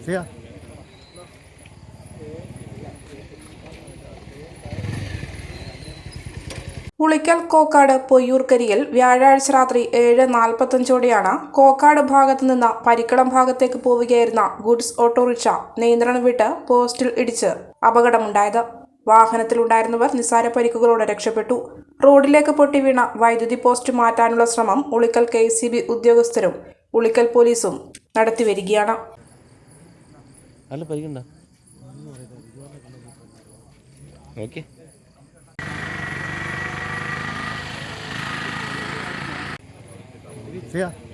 ചെയ്യാം. ഉളിക്കൽ കോക്കാട് പൊയ്യൂർക്കരിയിൽ വ്യാഴാഴ്ച രാത്രി 7:45ഓടെയാണ് കോക്കാട് ഭാഗത്തു നിന്ന് പരിക്കളം ഭാഗത്തേക്ക് പോവുകയായിരുന്ന ഗുഡ്സ് ഓട്ടോറിക്ഷ നിയന്ത്രണം വിട്ട് പോസ്റ്റിൽ ഇടിച്ച് അപകടമുണ്ടായത്. വാഹനത്തിലുണ്ടായിരുന്നവർ നിസ്സാര പരിക്കുകളോടെ രക്ഷപ്പെട്ടു. റോഡിലേക്ക് പൊട്ടിവീണ വൈദ്യുതി പോസ്റ്റ് മാറ്റാനുള്ള ശ്രമം ഉളിക്കൽ KCB ഉദ്യോഗസ്ഥരും ഉളിക്കൽ പോലീസും നടത്തിവരികയാണ്. ചെയ്യാം.